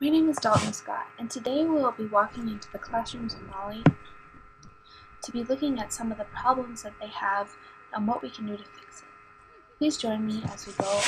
My name is Dalton Scott, and today we will be walking into the classrooms of Mali to be looking at some of the problems that they have and what we can do to fix it. Please join me as we go.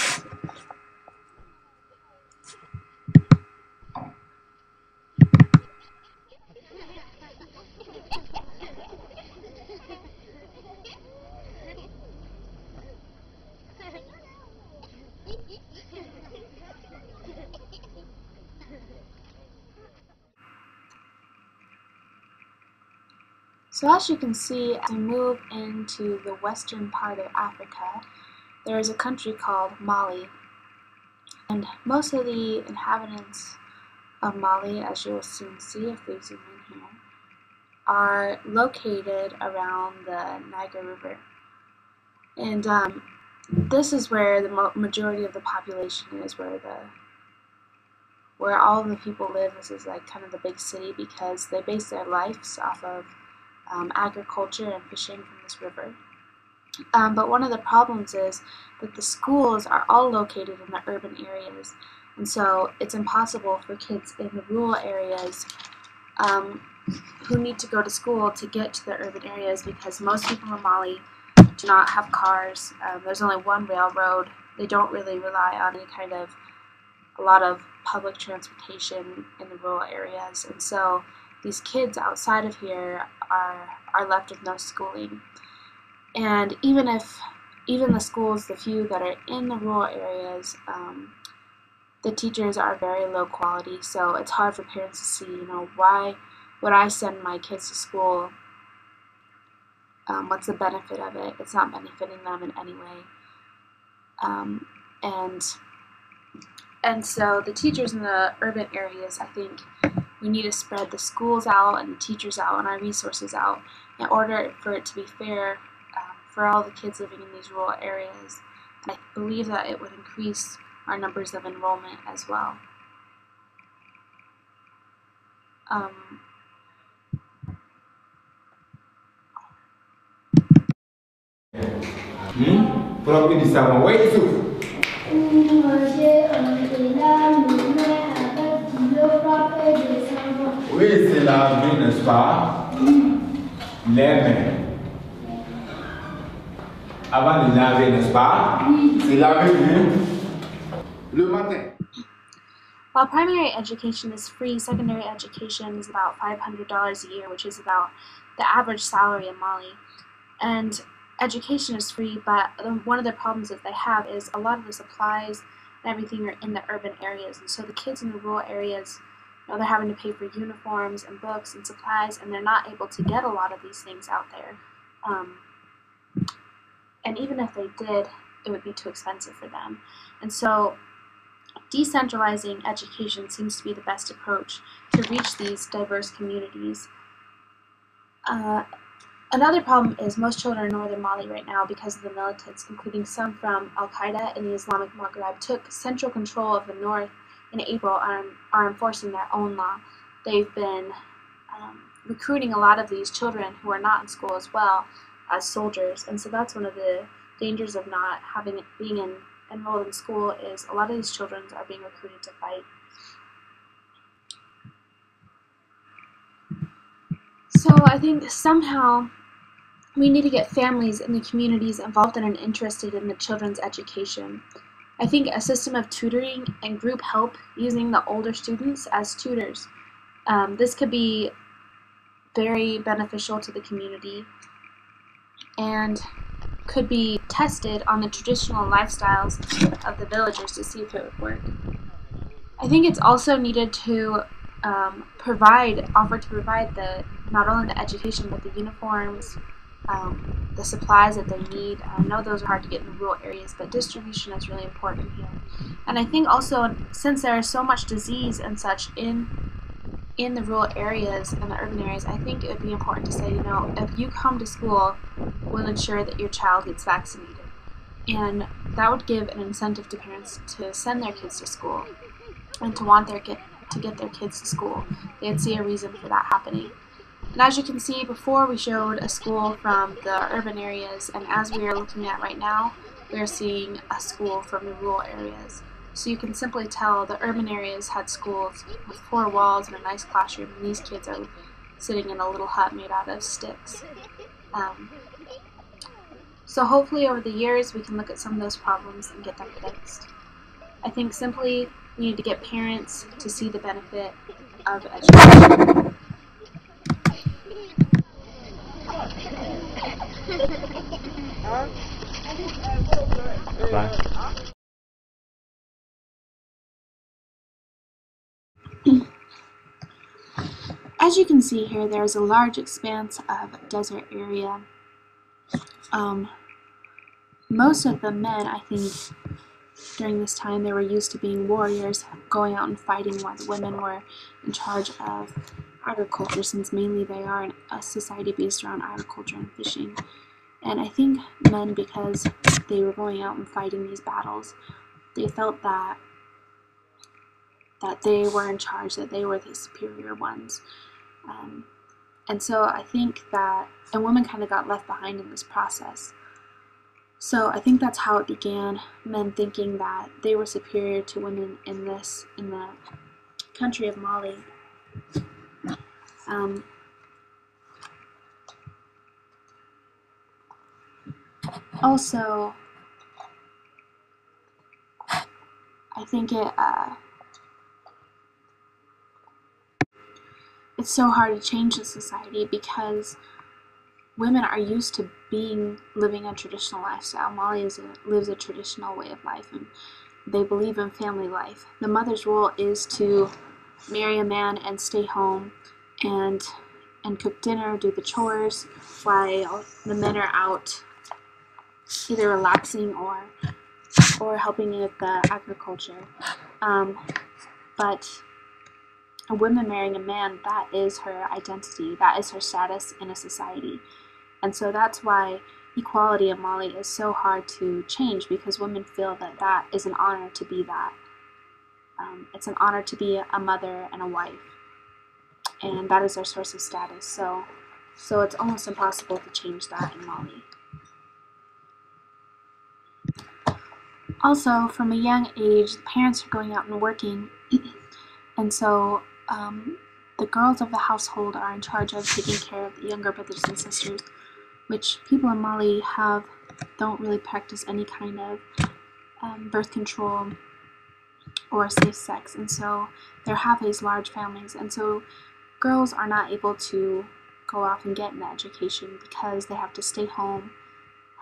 So as you can see, as we move into the western part of Africa, there is a country called Mali, and most of the inhabitants of Mali, as you will soon see if we zoom in here, are located around the Niger River. And this is where the majority of the population is, where all of the people live. This is like kind of the big city because they base their lives off of agriculture and fishing from this river. But one of the problems is that the schools are all located in the urban areas, and so it's impossible for kids in the rural areas who need to go to school to get to the urban areas because most people in Mali do not have cars. There's only one railroad. They don't really rely on a lot of public transportation in the rural areas, and so these kids outside of here are left with no schooling. And even the schools, the few that are in the rural areas, the teachers are very low quality, so it's hard for parents to see, why would I send my kids to school? What's the benefit of it? It's not benefiting them in any way. And so the teachers in the urban areas, I think we need to spread the schools out and the teachers out and our resources out in order for it to be fair for all the kids living in these rural areas. And I believe that it would increase our numbers of enrollment as well. Proprio di savon. Oui, Youssouf. Oui, c'est laver, n'est-ce pas? Les mains. Avant de laver, n'est-ce pas? C'est laver le matin. While primary education is free, secondary education is about $500 a year, which is about the average salary in Mali. And education is free, but one of the problems that they have is a lot of the supplies and everything are in the urban areas. And so the kids in the rural areas, they're having to pay for uniforms and books and supplies, and they're not able to get a lot of these things out there. And even if they did, it would be too expensive for them. And so decentralizing education seems to be the best approach to reach these diverse communities. Another problem is most children in northern Mali right now, because of the militants, including some from Al-Qaeda and the Islamic Maghreb, took central control of the north in April and are enforcing their own law. They've been recruiting a lot of these children who are not in school as well as soldiers, and so that's one of the dangers of not being enrolled in school, is a lot of these children are being recruited to fight. So I think somehow we need to get families and the communities involved and interested in the children's education. I think a system of tutoring and group help using the older students as tutors. This could be very beneficial to the community and could be tested on the traditional lifestyles of the villagers to see if it would work. I think it's also needed to offer to provide not only the education but the uniforms, the supplies that they need. I know those are hard to get in the rural areas, but distribution is really important here. And I think also, since there is so much disease and such in the rural areas and the urban areas, I think it would be important to say, if you come to school, we'll ensure that your child gets vaccinated. And that would give an incentive to parents to send their kids to school and to want to get their kids to school. They'd see a reason for that happening. And as you can see, before we showed a school from the urban areas, and as we are looking at right now, we are seeing a school from the rural areas. So you can simply tell the urban areas had schools with 4 walls and a nice classroom, and these kids are sitting in a little hut made out of sticks. Um, so hopefully over the years we can look at some of those problems and get them fixed. I think simply we need to get parents to see the benefit of education. Bye. As you can see here, there's a large expanse of desert area. Most of the men, I think, during this time, they were used to being warriors, going out and fighting, while the women were in charge of agriculture, since mainly they are a society based around agriculture and fishing. And I think men, because they were going out and fighting these battles, they felt that they were in charge, that they were the superior ones. And so I think that, and women kind of got left behind in this process. So I think that's how it began, men thinking that they were superior to women in the country of Mali. Also, I think it's so hard to change the society because women are used to living a traditional lifestyle. Mali lives a traditional way of life, and they believe in family life. The mother's role is to marry a man and stay home and cook dinner, do the chores, while the men are out either relaxing or helping with the agriculture. But a woman marrying a man, that is her identity, that is her status in a society. And so that's why equality in Mali is so hard to change, because women feel that that is an honor to be that. It's an honor to be a mother and a wife, and that is their source of status. So it's almost impossible to change that in Mali. Also, from a young age, the parents are going out and working, and so the girls of the household are in charge of taking care of the younger brothers and sisters, which people in Mali don't really practice any kind of birth control or safe sex, and so they have these large families, and so girls are not able to go off and get an education because they have to stay home,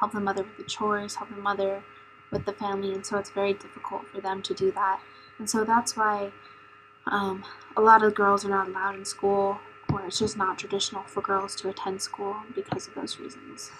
help the mother with the chores, help the mother with the family, and so it's very difficult for them to do that. And so that's why a lot of girls are not allowed in school, or it's just not traditional for girls to attend school because of those reasons.